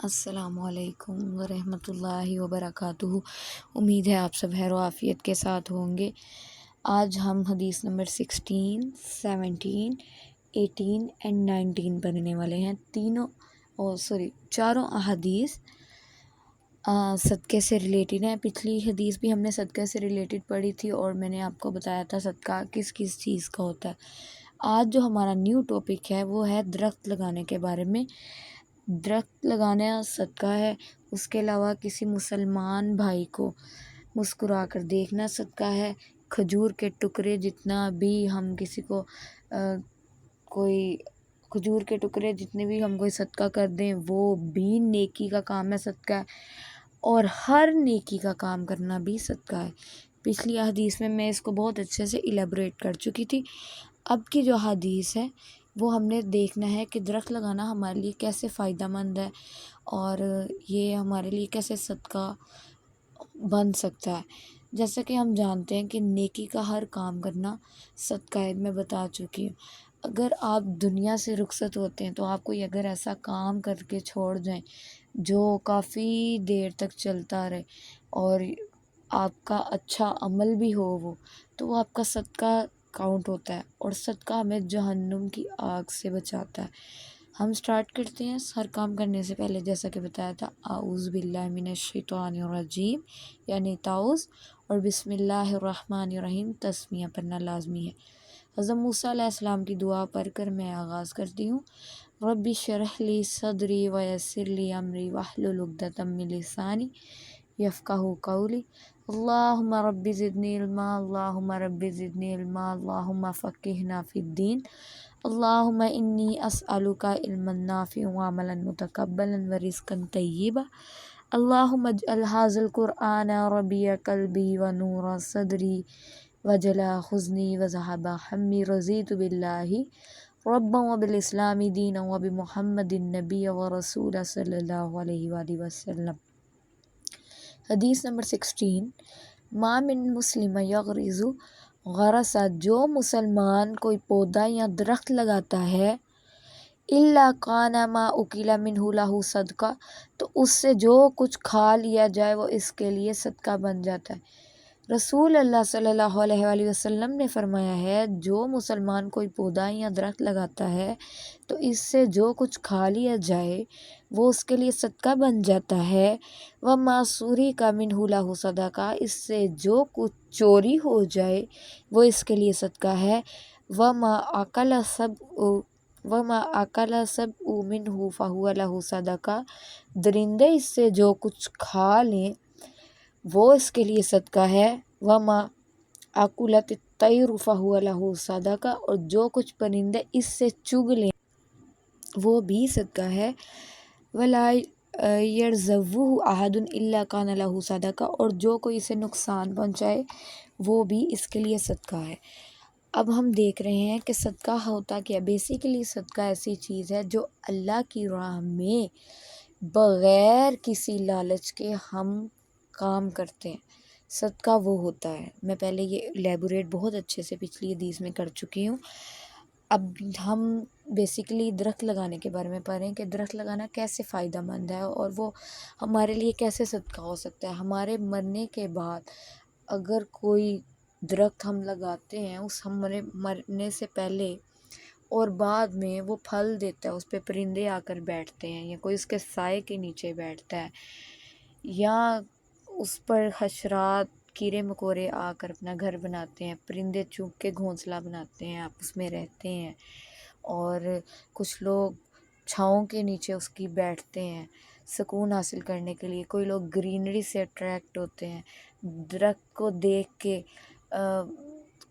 السلام علیکم ورحمۃ اللہ وبرکاتہ۔ امید ہے آپ سب خیر و عافیت کے ساتھ ہوں گے۔ آج ہم حدیث نمبر 16، 17، 18 اینڈ 19 پڑھنے والے ہیں۔ چاروں احادیث صدقے سے ریلیٹڈ ہیں۔ پچھلی حدیث بھی ہم نے صدقے سے ریلیٹڈ پڑھی تھی اور میں نے آپ کو بتایا تھا صدقہ کس کس چیز کا ہوتا ہے۔ آج جو ہمارا نیو ٹاپک ہے وہ ہے درخت لگانے کے بارے میں۔ درخت لگانا صدقہ ہے، اس کے علاوہ کسی مسلمان بھائی کو مسکرا کر دیکھنا صدقہ ہے۔ کھجور کے ٹکڑے جتنا بھی ہم کسی کو کھجور کے ٹکڑے جتنے بھی ہم کوئی صدقہ کر دیں وہ بھی نیکی کا کام ہے، صدقہ ہے، اور ہر نیکی کا کام کرنا بھی صدقہ ہے۔ پچھلی حدیث میں اس کو بہت اچھے سے ایلیبریٹ کر چکی تھی۔ اب کی جو حدیث ہے وہ ہم نے دیکھنا ہے کہ درخت لگانا ہمارے لیے کیسے فائدہ مند ہے اور یہ ہمارے لیے کیسے صدقہ بن سکتا ہے۔ جیسا کہ ہم جانتے ہیں کہ نیکی کا ہر کام کرنا صدقہ ہے، میں بتا چکی ہوں۔ اگر آپ دنیا سے رخصت ہوتے ہیں تو آپ کوئی اگر ایسا کام کر کے چھوڑ جائیں جو کافی دیر تک چلتا رہے اور آپ کا اچھا عمل بھی ہو تو وہ آپ کا صدقہ کاؤنٹ ہوتا ہے، اور صدقہ ہمیں جہنم کی آگ سے بچاتا ہے۔ ہم سٹارٹ کرتے ہیں ہر کام کرنے سے پہلے، جیسا کہ بتایا تھا، اعوذ باللہ من الشیطان الرجیم یعنی تعوذ، اور بسم اللہ الرحمن الرحیم تسمیہ پڑھنا لازمی ہے۔ حضرت موسیٰ علیہ السلام کی دعا پڑھ کر میں آغاز کرتی ہوں۔ رب اشرح لی صدری ویسر لی امری واحلل عقدۃ من لسانی یفقہوا قولی۔ اللہم رب زدنی علما، اللہم رب زدنی علما، اللہم فقہنا فی الدین، اللہم انی اسألک علما نافعا وعملا متقبلا ورزقا طیبا، اللہم اجعل ھذا القرآن ربیع قلبی ونور صدری وجلاء حزنی وذھاب ہمی، رضیت باللہ ربا وبالاسلام دینا وبمحمد نبیا ورسولا صلی اللہ علیہ وآلہ وسلم۔ حدیث نمبر 16، ما من مسلم یغرز غرسا، جو مسلمان کوئی پودا یا درخت لگاتا ہے، الا کان ما اکل منہ لہ صدقہ، تو اس سے جو کچھ کھا لیا جائے وہ اس کے لیے صدقہ بن جاتا ہے۔ رسول اللہ صلی اللہ علیہ وآلہ وسلم نے فرمایا ہے جو مسلمان کوئی پودا یا درخت لگاتا ہے تو اس سے جو کچھ کھا لیا جائے وہ اس کے لیے صدقہ بن جاتا ہے۔ وما سُرِقَ منہ لہ صدقہ، اس سے جو کچھ چوری ہو جائے وہ اس کے لیے صدقہ ہے۔ وما اکل السبع منہ فہو لہ صدقہ، درندے اس سے جو کچھ کھا لیں وہ اس کے لیے صدقہ ہے۔ وما اکلت الطیر فہو لہ صدقہ، اور جو کچھ پرندے اس سے چگ لیں وہ بھی صدقہ ہے۔ ولا یرزقہ احد الا کان لہ صدقہ، اور جو کوئی اسے نقصان پہنچائے وہ بھی اس کے لیے صدقہ ہے۔ اب ہم دیکھ رہے ہیں کہ صدقہ ہوتا کیا۔ بیسیکلی صدقہ ایسی چیز ہے جو اللہ کی راہ میں بغیر کسی لالچ کے ہم کام کرتے ہیں، صدقہ وہ ہوتا ہے۔ میں پہلے یہ ایلیبوریٹ بہت اچھے سے پچھلی حدیث میں کر چکی ہوں۔ اب ہم بیسیکلی درخت لگانے کے بارے میں پڑھ رہے ہیں کہ درخت لگانا کیسے فائدہ مند ہے اور وہ ہمارے لیے کیسے صدقہ ہو سکتا ہے۔ ہمارے مرنے کے بعد اگر کوئی درخت ہم لگاتے ہیں اس ہمارے مرنے سے پہلے اور بعد میں وہ پھل دیتا ہے، اس پہ پرندے آ کر بیٹھتے ہیں یا کوئی اس کے سائے کے نیچے بیٹھتا ہے، یا اس پر حشرات کیڑے مکوڑے آ کر اپنا گھر بناتے ہیں، پرندے چگ کے گھونسلہ بناتے ہیں، آپس میں رہتے ہیں، اور کچھ لوگ چھاؤں کے نیچے اس کی بیٹھتے ہیں سکون حاصل کرنے کے لیے، کوئی لوگ گرینری سے اٹریکٹ ہوتے ہیں، درخت کو دیکھ کے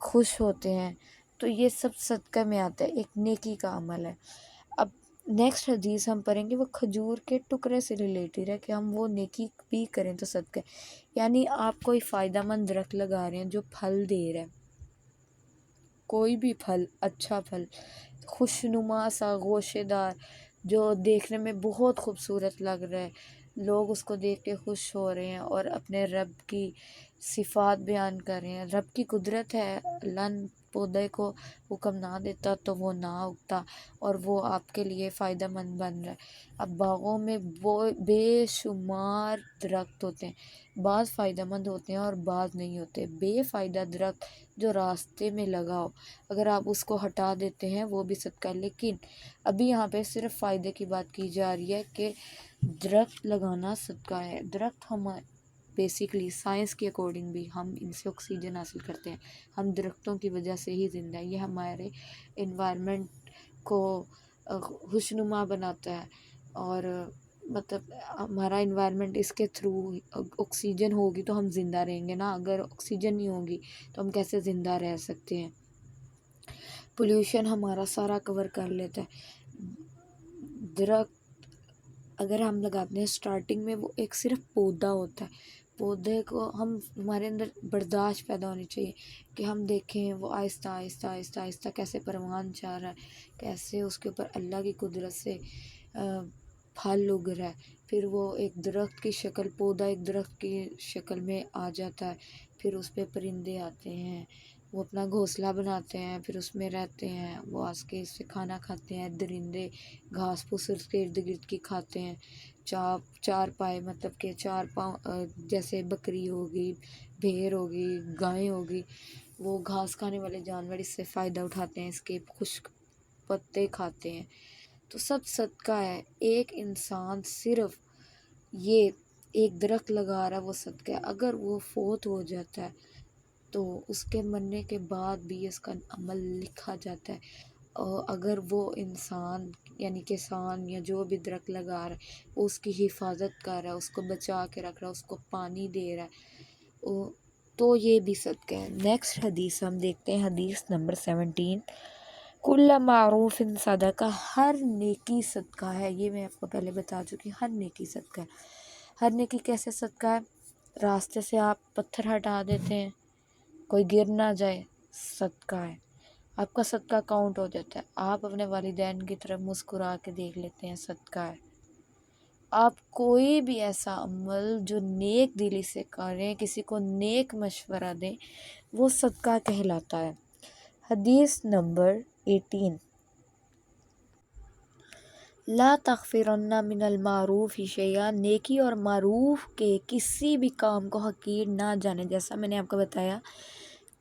خوش ہوتے ہیں، تو یہ سب صدقہ میں آتا ہے، ایک نیکی کا عمل ہے۔ اب نیکسٹ حدیث ہم پڑھیں گے وہ کھجور کے ٹکڑے سے ریلیٹڈ ہے کہ ہم وہ نیکی بھی کریں تو صدقہ ہے۔ یعنی آپ کوئی فائدہ مند درخت لگا رہے ہیں جو پھل دے رہا ہے، کوئی بھی پھل، اچھا پھل، خوشنما سا گوشے دار، جو دیکھنے میں بہت خوبصورت لگ رہا ہے، لوگ اس کو دیکھ کے خوش ہو رہے ہیں اور اپنے رب کی صفات بیان کر رہے ہیں۔ رب کی قدرت ہے، اللہ پودے کو حکم نہ دیتا تو وہ نہ اگتا اور وہ آپ کے لیے فائدہ مند بن رہا ہے۔ اب باغوں میں وہ بے شمار درخت ہوتے ہیں، بعض فائدہ مند ہوتے ہیں اور بعض نہیں ہوتے۔ بے فائدہ درخت جو راستے میں لگا ہو، اگر آپ اس کو ہٹا دیتے ہیں وہ بھی صدقہ ہے، لیکن ابھی یہاں پہ صرف فائدے کی بات کی جا رہی ہے کہ درخت لگانا صدقہ ہے۔ درخت ہم بیسیکلی سائنس کے اکارڈنگ بھی ہم ان سے آکسیجن حاصل کرتے ہیں، ہم درختوں کی وجہ سے ہی زندہ ہیں۔ یہ ہمارے انوائرمنٹ کو خوشنما بناتا ہے اور مطلب ہمارا انوائرمنٹ اس کے تھرو آکسیجن ہوگی تو ہم زندہ رہیں گے نا، اگر آکسیجن نہیں ہوگی تو ہم کیسے زندہ رہ سکتے ہیں۔ پولیوشن ہمارا سارا کور کر لیتا ہے۔ درخت اگر ہم لگاتے ہیں اسٹارٹنگ میں وہ ایک صرف پودا ہوتا ہے، پودے کو ہمارے اندر برداشت پیدا ہونی چاہیے کہ ہم دیکھیں وہ آہستہ آہستہ آہستہ آہستہ کیسے پروان چاہ رہا ہے، کیسے اس کے اوپر اللہ کی قدرت سے پھل اگ رہا ہے، پھر وہ ایک درخت کی شکل، پودا ایک درخت کی شکل میں آ جاتا ہے، پھر اس پہ پرندے آتے ہیں، وہ اپنا گھونسلہ بناتے ہیں، پھر اس میں رہتے ہیں، وہ آس کے اس سے کھانا کھاتے ہیں، درندے گھاس پھوس اس کے ارد گرد کی کھاتے ہیں، چار پائے مطلب کہ چار پاؤں، جیسے بکری ہوگی، بھیڑ ہوگی، گائیں ہوگی، وہ گھاس کھانے والے جانور اس سے فائدہ اٹھاتے ہیں، اس کے خشک پتے کھاتے ہیں، تو سب صدقہ ہے۔ ایک انسان صرف یہ ایک درخت لگا رہا ہے وہ صدقہ ہے۔ اگر وہ فوت ہو جاتا ہے تو اس کے مرنے کے بعد بھی اس کا عمل لکھا جاتا ہے، اور اگر وہ انسان یعنی کسان یا جو بھی درخت لگا رہا ہے وہ اس کی حفاظت کر رہا ہے، اس کو بچا کے رکھ رہا ہے، اس کو پانی دے رہا ہے، تو یہ بھی صدقہ ہے۔ نیکسٹ حدیث ہم دیکھتے ہیں، حدیث نمبر 17، کل معروف صدقہ، ہر نیکی صدقہ ہے۔ یہ میں آپ کو پہلے بتا چکی، ہر نیکی صدقہ ہے۔ ہر نیکی کیسے صدقہ ہے؟ راستے سے آپ پتھر ہٹا دیتے ہیں، کوئی گر نہ جائے، صدقہ ہے، آپ کا صدقہ کاؤنٹ ہو جاتا ہے۔ آپ اپنے والدین کی طرف مسکرا کے دیکھ لیتے ہیں، صدقہ ہے۔ آپ کوئی بھی ایسا عمل جو نیک دلی سے کریں، کسی کو نیک مشورہ دیں، وہ صدقہ کہلاتا ہے۔ حدیث نمبر 18، لا تحقرن من المعروف شیئا، نیکی اور معروف کے کسی بھی کام کو حقیر نہ جانے۔ جیسا میں نے آپ کو بتایا،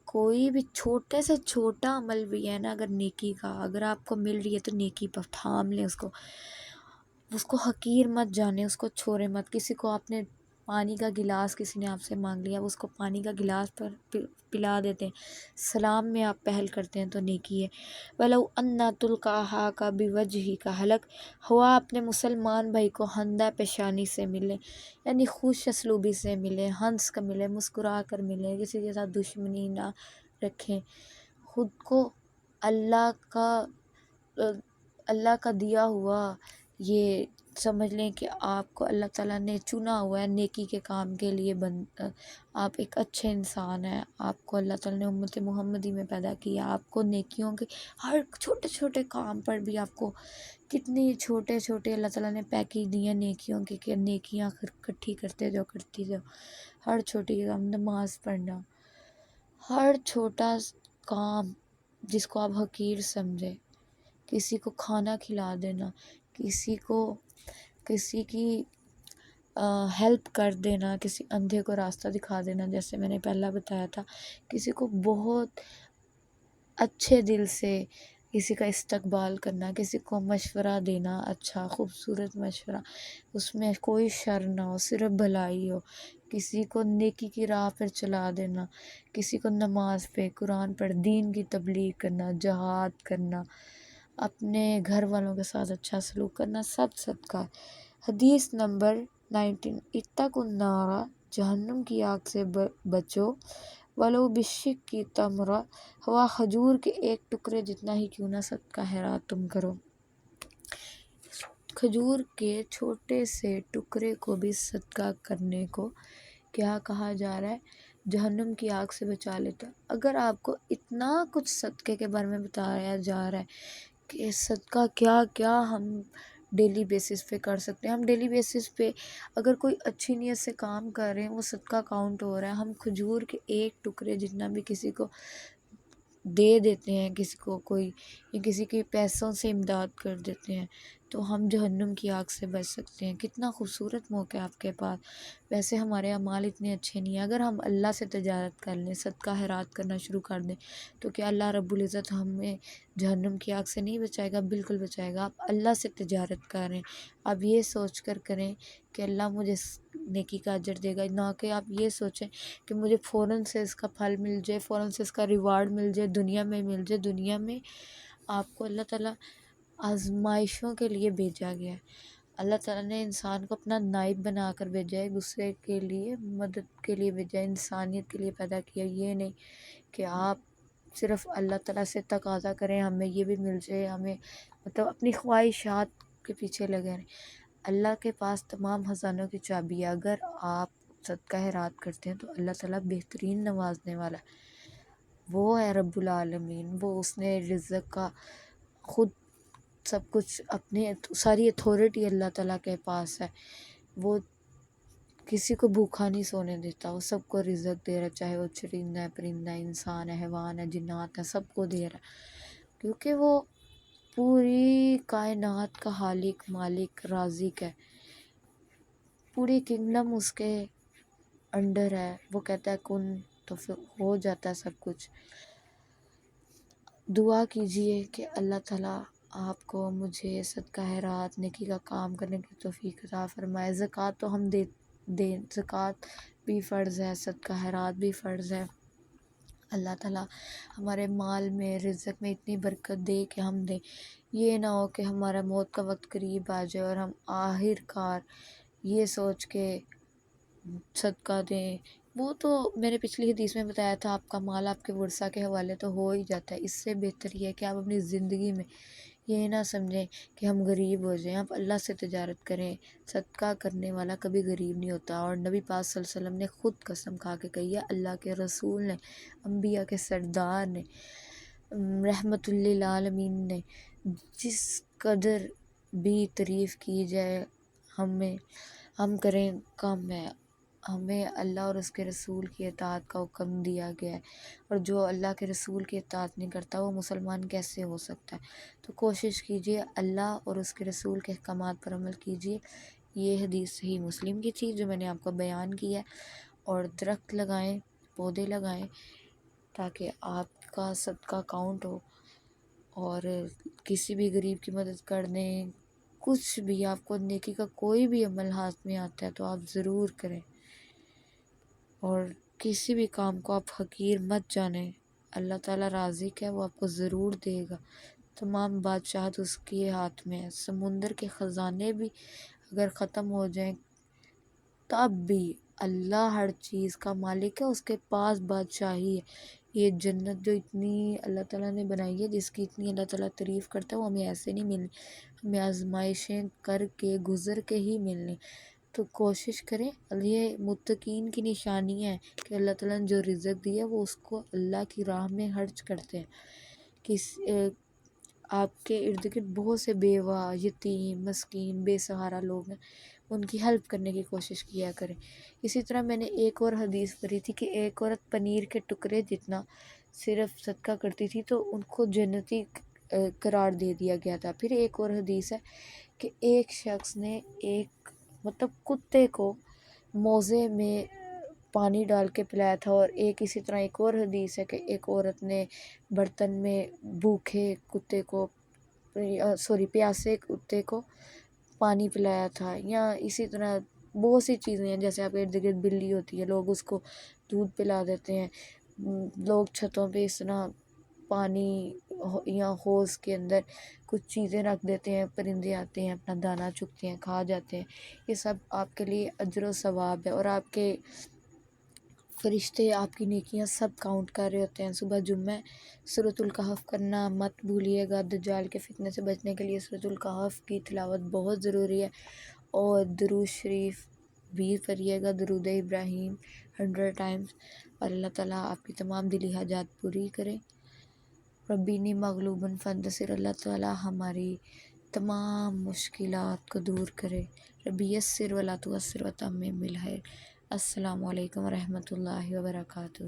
کوئی بھی چھوٹے سے چھوٹا عمل بھی ہے نا، اگر نیکی کا اگر آپ کو مل رہی ہے تو نیکی پر تھام لیں، اس کو حقیر مت جانے، اس کو چھوڑے مت۔ کسی کو آپ نے پانی کا گلاس کسی نے آپ سے مانگ لیا، اس کو پانی کا گلاس پر پلا دیتے ہیں، سلام میں آپ پہل کرتے ہیں تو نیکی ہے۔ وَلَوْ أَنَّ تُلْقَاهَا کا بِوَجْهِ کا حلق، ہوا اپنے مسلمان بھائی کو ہندہ پیشانی سے ملے، یعنی خوش اسلوبی سے ملے، ہنس کر ملے، مسکرا کر ملے، کسی کے ساتھ دشمنی نہ رکھیں، خود کو اللہ کا دیا ہوا یہ سمجھ لیں کہ آپ کو اللہ تعالیٰ نے چنا ہوا ہے نیکی کے کام کے لیے، آپ ایک اچھے انسان ہیں، آپ کو اللہ تعالیٰ نے امت محمدی میں پیدا کیا، آپ کو نیکیوں کے ہر چھوٹے چھوٹے کام پر بھی آپ کو کتنی چھوٹے چھوٹے اللہ تعالیٰ نے پیکیج دی ہیں نیکیوں کی، کہ نیکیاں اکٹھی کرتے جاؤ، ہر چھوٹی کام، نماز پڑھنا، ہر چھوٹا کام جس کو آپ حقیر سمجھے، کسی کو کھانا کھلا دینا، کسی کی ہیلپ کر دینا، کسی اندھے کو راستہ دکھا دینا، جیسے میں نے پہلا بتایا تھا، کسی کو بہت اچھے دل سے کسی کا استقبال کرنا، کسی کو مشورہ دینا، اچھا خوبصورت مشورہ، اس میں کوئی شر نہ ہو، صرف بھلائی ہو، کسی کو نیکی کی راہ پر چلا دینا، کسی کو نماز پہ، قرآن پر، دین کی تبلیغ کرنا، جہاد کرنا، اپنے گھر والوں کے ساتھ اچھا سلوک کرنا، سب صدقہ ہے۔ حدیث نمبر 19، اتقوا النار، جہنم کی آگ سے بچو، ولو بالشق تمرہ، ہوا کھجور کے ایک ٹکڑے جتنا ہی کیوں نہ صدقہ خیرات تم کرو۔ کھجور کے چھوٹے سے ٹکڑے کو بھی صدقہ کرنے کو کیا کہا جا رہا ہے؟ جہنم کی آگ سے بچا لیتا ہے۔ اگر آپ کو اتنا کچھ صدقے کے بارے میں بتایا جا رہا ہے کہ صدقہ کیا کیا ہم ڈیلی بیسس پہ کر سکتے ہیں، ہم ڈیلی بیسس پہ اگر کوئی اچھی نیت سے کام کر رہے ہیں وہ صدقہ کاؤنٹ ہو رہا ہے، ہم کھجور کے ایک ٹکڑے جتنا بھی کسی کو دے دیتے ہیں کسی کو کوئی، یا کسی کے پیسوں سے امداد کر دیتے ہیں، تو ہم جہنم کی آگ سے بچ سکتے ہیں۔ کتنا خوبصورت موقع ہے آپ کے پاس۔ ویسے ہمارے اعمال اتنے اچھے نہیں ہیں، اگر ہم اللہ سے تجارت کر لیں، صدقہ خیرات کرنا شروع کر دیں، تو کیا اللہ رب العزت ہمیں جہنم کی آگ سے نہیں بچائے گا؟ بالکل بچائے گا۔ آپ اللہ سے تجارت کریں، آپ یہ سوچ کر کریں کہ اللہ مجھے نیکی کا اجر دے گا، نہ کہ آپ یہ سوچیں کہ مجھے فوراً سے اس کا پھل مل جائے، فوراً سے اس کا ریوارڈ مل جائے، دنیا میں مل جائے۔ دنیا میں آپ کو اللہ تعالیٰ آزمائشوں کے لیے بھیجا گیا ہے۔ اللہ تعالیٰ نے انسان کو اپنا نائب بنا کر بھیجا ہے، دوسرے کے لیے مدد کے لیے بھیجا ہے، انسانیت کے لیے پیدا کیا۔ یہ نہیں کہ آپ صرف اللہ تعالیٰ سے تقاضا کریں ہمیں یہ بھی مل جائے، ہمیں مطلب اپنی خواہشات کے پیچھے لگے رہیں۔ اللہ کے پاس تمام خزانوں کی چابی ہے۔ اگر آپ صدقہ خیرات کرتے ہیں تو اللہ تعالیٰ بہترین نوازنے والا ہے۔ وہ ہے رب العالمین، وہ اس نے رزق کا خود سب کچھ اپنے، ساری اتھارٹی اللہ تعالیٰ کے پاس ہے۔ وہ کسی کو بھوکا نہیں سونے دیتا، وہ سب کو رزق دے رہا ہے، چاہے وہ چرندہ ہے، پرندہ ہے، انسان ہے، حیوان ہے، جنات ہے، سب کو دے رہا ہے، کیونکہ وہ پوری کائنات کا خالق، مالک، رازق ہے۔ پوری کنگڈم اس کے انڈر ہے، وہ کہتا ہے کن تو پھر ہو جاتا ہے سب کچھ۔ دعا کیجئے کہ اللہ تعالیٰ آپ کو، مجھے صدقہ خیرات، نیکی کا کام کرنے کی توفیق عطا فرمائے۔ زکوٰۃ تو ہم دیں، زکوٰۃ بھی فرض ہے، صدقہ خیرات بھی فرض ہے۔ اللہ تعالیٰ ہمارے مال میں، رزق میں اتنی برکت دے کہ ہم دیں۔ یہ نہ ہو کہ ہمارا موت کا وقت قریب آ جائے اور ہم آخر کار یہ سوچ کے صدقہ دیں۔ وہ تو میں نے پچھلی حدیث میں بتایا تھا، آپ کا مال آپ کے ورثہ کے حوالے تو ہو ہی جاتا ہے۔ اس سے بہتر یہ ہے کہ آپ اپنی زندگی میں یہ نہ سمجھیں کہ ہم غریب ہو جائیں، آپ اللہ سے تجارت کریں۔ صدقہ کرنے والا کبھی غریب نہیں ہوتا، اور نبی پاک صلی اللہ علیہ وسلم نے خود قسم کھا کے کہی ہے، اللہ کے رسول نے، انبیاء کے سردار نے، رحمت للعالمین نے، جس قدر بھی تعریف کی جائے ہم کریں کم ہے۔ ہمیں اللہ اور اس کے رسول کی اطاعت کا حکم دیا گیا ہے، اور جو اللہ کے رسول کی اطاعت نہیں کرتا وہ مسلمان کیسے ہو سکتا ہے؟ تو کوشش کیجئے اللہ اور اس کے رسول کے احکامات پر عمل کیجئے۔ یہ حدیث صحیح مسلم کی تھی جو میں نے آپ کو بیان کی ہے۔ اور درخت لگائیں، پودے لگائیں، تاکہ آپ کا صدقہ کاؤنٹ ہو، اور کسی بھی غریب کی مدد کر دیں۔ کچھ بھی آپ کو نیکی کا کوئی بھی عمل ہاتھ میں آتا ہے تو آپ ضرور کریں، اور کسی بھی کام کو آپ حقیر مت جانیں۔ اللہ تعالیٰ رازق ہے، وہ آپ کو ضرور دے گا۔ تمام بادشاہت اس کے ہاتھ میں ہے۔ سمندر کے خزانے بھی اگر ختم ہو جائیں تب بھی اللہ ہر چیز کا مالک ہے، اس کے پاس بادشاہی ہے۔ یہ جنت جو اتنی اللہ تعالیٰ نے بنائی ہے، جس کی اتنی اللہ تعالیٰ تعریف کرتا ہے، وہ ہمیں ایسے نہیں ملنی، ہمیں آزمائشیں کر کے، گزر کے ہی ملنی۔ تو کوشش کریں، یہ متقین کی نشانی ہے کہ اللہ تعالیٰ نے جو رزق دیا وہ اس کو اللہ کی راہ میں خرچ کرتے ہیں۔ آپ کے ارد گرد بہت سے بیوہ، یتیم، مسکین، بے سہارا لوگ ہیں، ان کی ہیلپ کرنے کی کوشش کیا کریں۔ اسی طرح میں نے ایک اور حدیث پڑھی تھی کہ ایک عورت پنیر کے ٹکڑے جتنا صرف صدقہ کرتی تھی تو ان کو جنتی قرار دے دیا گیا تھا۔ پھر ایک اور حدیث ہے کہ ایک شخص نے ایک کتے کو موزے میں پانی ڈال کے پلایا تھا، اور اسی طرح ایک اور حدیث ہے کہ ایک عورت نے برتن میں بھوکے کتے کو پیاسے کتے کو پانی پلایا تھا۔ یا اسی طرح بہت سی چیزیں ہیں، جیسے آپ کے ارد گرد بلی ہوتی ہے، لوگ اس کو دودھ پلا دیتے ہیں، لوگ چھتوں پہ اس طرح پانی یا ہوز کے اندر کچھ چیزیں رکھ دیتے ہیں، پرندے آتے ہیں، اپنا دانہ چگتے ہیں، کھا جاتے ہیں۔ یہ سب آپ کے لیے اجر و ثواب ہے، اور آپ کے فرشتے آپ کی نیکیاں سب کاؤنٹ کر رہے ہوتے ہیں۔ صبح جمعہ سورۃ الکہف کرنا مت بھولیے گا۔ دجال کے فتنے سے بچنے کے لیے سورۃ الکہف کی تلاوت بہت ضروری ہے، اور درود شریف بھی پڑھیے گا، درود ابراہیم 100 ٹائمز، اور اللہ تعالیٰ آپ کی تمام دلی حاجات پوری کرے۔ ربینی مغلوب فانتصر، اللہ تعالیٰ ہماری تمام مشکلات کو دور کرے۔ ربی یسر ولا تعسر وتمم بالخیر۔ السلام علیکم ورحمۃ اللہ وبرکاتہ۔